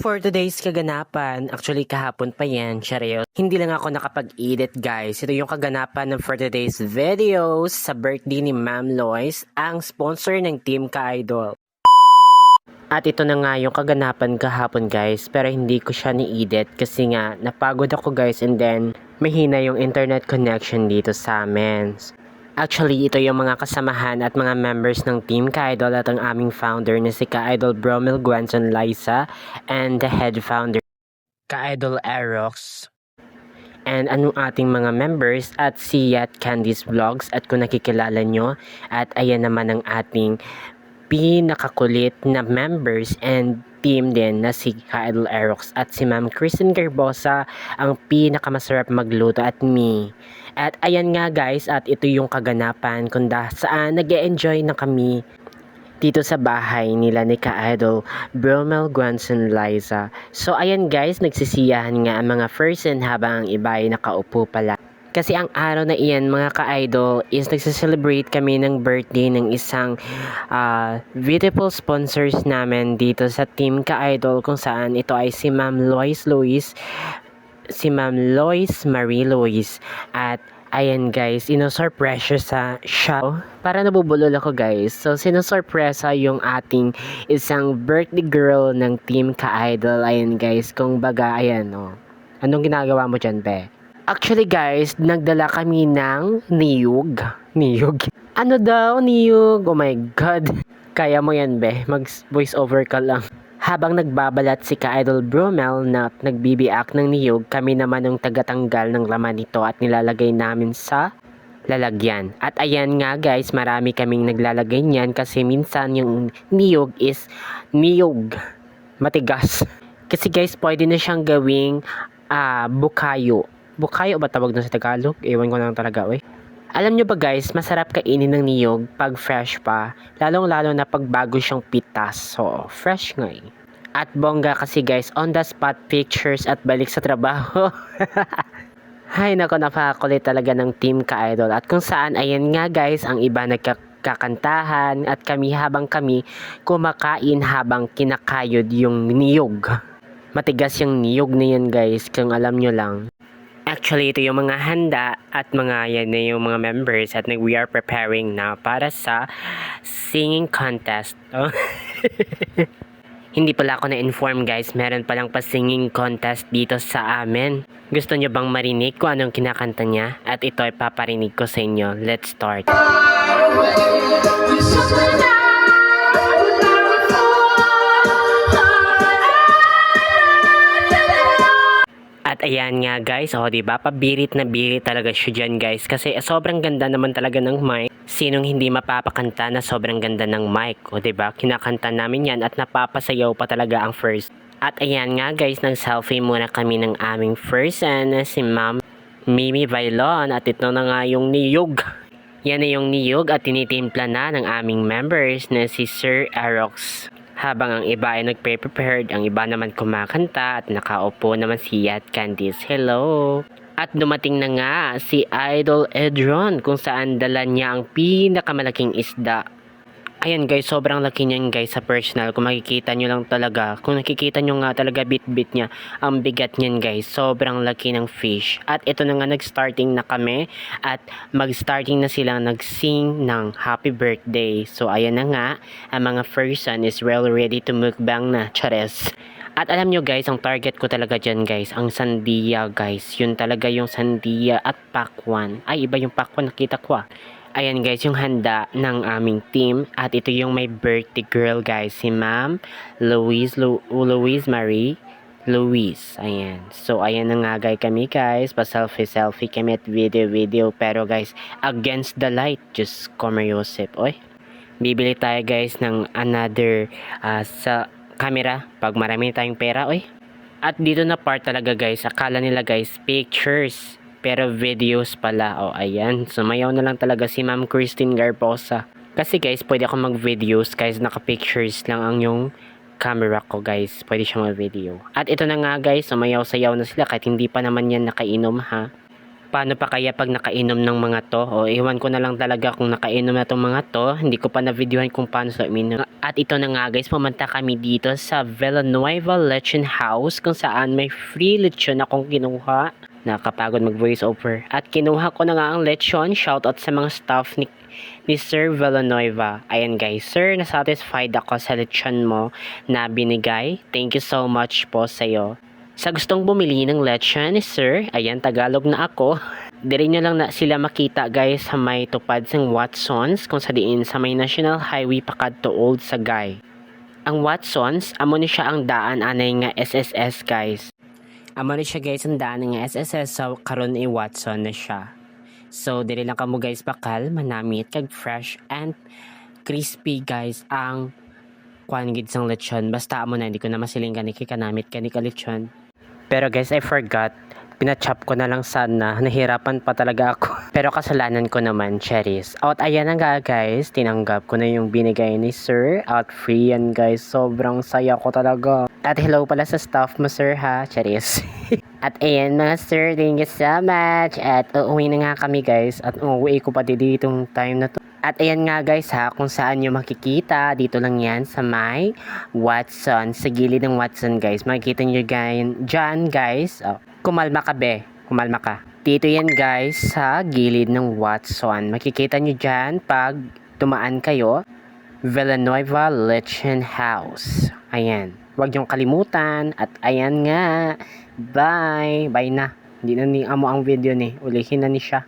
For today's kaganapan, actually kahapon pa yan, Cheryl. Hindi lang ako nakapag-edit guys. Ito yung kaganapan ng for today's videos sa birthday ni Ma'am Lois, ang sponsor ng Team Ka-Idol. At ito na nga yung kaganapan kahapon guys, pero hindi ko siya ni-edit kasi nga napagod ako guys and then mahina yung internet connection dito sa amin. Actually, ito yung mga kasamahan at mga members ng Team Ka-Idol at ang aming founder na si Ka-Idol Bromel Gwanson Liza and the head founder Ka-Idol Arox. And anong ating mga members at si Yat Candice Vlogs at kung nakikilala nyo at ayan naman ang ating pinakakulit na members and team din na si Ka-Idol Arox at si Ma'am Kristen Garbosa ang pinakamasarap magluto at me. At ayan nga guys, at ito yung kaganapan kung saan nag-e-enjoy na kami dito sa bahay nila ni Ka-Idol Bromel Gwanson Liza. So ayan guys, nagsisiyahan nga ang mga person habang ang iba ay nakaupo pala. Kasi ang araw na iyan mga ka-idol is nagsiselebrate kami ng birthday ng isang beautiful sponsors namin dito sa Team Ka-Idol kung saan ito ay si Ma'am Lois Marie Lois. At ayan guys, inosurpresa siya. Para nabubulol ako guys. So sinosurpresa yung ating isang birthday girl ng Team Ka-Idol. Ayan guys, kung baga ayan oh. Anong ginagawa mo dyan be? Actually guys, nagdala kami ng niyog. Niyog? Ano daw niyog? Oh my god. Kaya mo yan be, mag voice over ka lang. Habang nagbabalat si Ka-Idol Bromel na nagbibiak ng niyog, kami naman ang tagatanggal ng laman nito at nilalagay namin sa lalagyan. At ayan nga guys, marami kaming naglalagay niyan kasi minsan yung niyog is niyog. Matigas. Kasi guys, pwede na siyang gawing bukayo. Bukayo ba tawag doon sa Tagalog? Ewan ko lang talaga eh. Alam nyo ba guys, masarap kainin ng niyog pag fresh pa, lalong-lalo na pag bago siyang pitas. So, fresh nga eh. At bongga kasi guys, on the spot pictures at balik sa trabaho. Hay nako, napakakulit talaga ng Team Ka-Idol. At kung saan, ayan nga guys, ang iba nagkakantahan at kami habang kami kumakain habang kinakayod yung niyog. Matigas yung niyog na yan guys, kung alam nyo lang. Actually, ito yung mga handa at mga yan na yung mga members at we are preparing na para sa singing contest. Oh. Hindi pala ako na-inform guys, meron palang pa-singing contest dito sa amin. Gusto nyo bang marinig kung anong kinakanta niya? At ito ay paparinig ko sa inyo. Let's start. At ayan nga guys, oh diba, pabirit na birit talaga siya dyan guys. Kasi sobrang ganda naman talaga ng mic. Sinong hindi mapapakanta na sobrang ganda ng mic, o diba, kinakanta namin yan at napapasayaw pa talaga ang first. At ayan nga guys, nag-selfie muna kami ng aming first na si Ma'am Mimi Vailon. At ito na nga yung niyog. Yan na yung niyog at tinitimpla na ng aming members na si Sir Arox. Habang ang iba ay nagpe-prepared, ang iba naman kumakanta at nakaupo naman si Yat Candice. Hello! At dumating na nga si Idol Edron kung saan dala niya ang pinakamalaking isda. Ayan guys, sobrang laki niyan guys sa personal. Kung makikita nyo lang talaga, kung nakikita nyo nga talaga bit-bit niya, ang bigat niyan guys, sobrang laki ng fish. At ito na nga, nag-starting na kami at mag-starting na silang nag-sing ng happy birthday. So ayan na nga, ang mga person is well ready to mukbang na, chares. At alam nyo guys, ang target ko talaga dyan guys, ang sandiya guys. Yun talaga yung sandiya at pakwan. Ay, iba yung pakwan, nakita ko ah. Ayan guys, yung handa ng aming team. At ito yung may birthday girl guys, si Ma'am Louise Marie Louise. Ayan. So ayan na nga guys kami guys. Pa-selfie kami at video. Pero guys, against the light. Just Yosef. Oy. Bibili tayo guys ng another sa camera. Pag marami tayong pera. Oy. At dito na part talaga guys. Akala nila guys, pictures. Pero videos pala. O ayan. Sumayaw na lang talaga si Ma'am Kristen Garbosa. Kasi guys, pwede ako mag-videos. Guys, naka-pictures lang ang yung camera ko guys. Pwede siya mag-video. At ito na nga guys, sumayaw-sayaw na sila. Kahit hindi pa naman yan nakainom ha. Paano pa kaya pag nakainom ng mga to? O iwan ko na lang talaga kung nakainom na tong mga to. Hindi ko pa na-videohan kung paano sa uminom. At ito na nga guys, pumunta kami dito sa Villanueva Lechon House kung saan may free lechon akong kinuha. Nakakapagod mag voice over. At kinuha ko na nga ang lechon. Shoutout sa mga staff ni Sir Villanueva. Ayan guys, sir, nasatisfied ako sa lechon mo na binigay. Thank you so much po sa'yo. Sa gustong bumili ng lechon ni Sir, ayan, Tagalog na ako. Diri nyo lang na sila makita guys sa may tupad sang Watsons kung sa diin sa may National Highway pakadto Old Sagay. Ang Watsons, amo ni siya ang daan anay nga SSS guys. Amo ni siya guys ang daan nga SSS so karon ay Watson na siya. So diri lang kamo guys bakal manamit kag fresh and crispy guys ang kuan gid sang lechon. Basta amo na hindi ko na masiling gani kanamit kani ka lechon. Pero guys, I forgot. Pinachop ko na lang sana. Nahirapan pa talaga ako. Pero kasalanan ko naman, cherries. At ayan na nga guys. Tinanggap ko na yung binigay ni Sir. At free yan guys. Sobrang saya ko talaga. At hello pala sa staff mo sir ha, cherries. At ayan mga sir, thank you so much. At uuwi na nga kami guys. At uuwi ko pa dito itong time na to. At ayan nga guys ha, kung saan nyo makikita, dito lang yan sa may Watson, sa gilid ng Watson guys. Makikita nyo dyan guys, kumalma ka be, kumalma ka. Dito yan guys sa gilid ng Watson. Makikita nyo dyan pag tumaan kayo, Villanueva Lechon House. Ayan, huwag nyong kalimutan. At ayan nga, bye na. Hindi na ni amo ang video ni, ulihin na ni siya.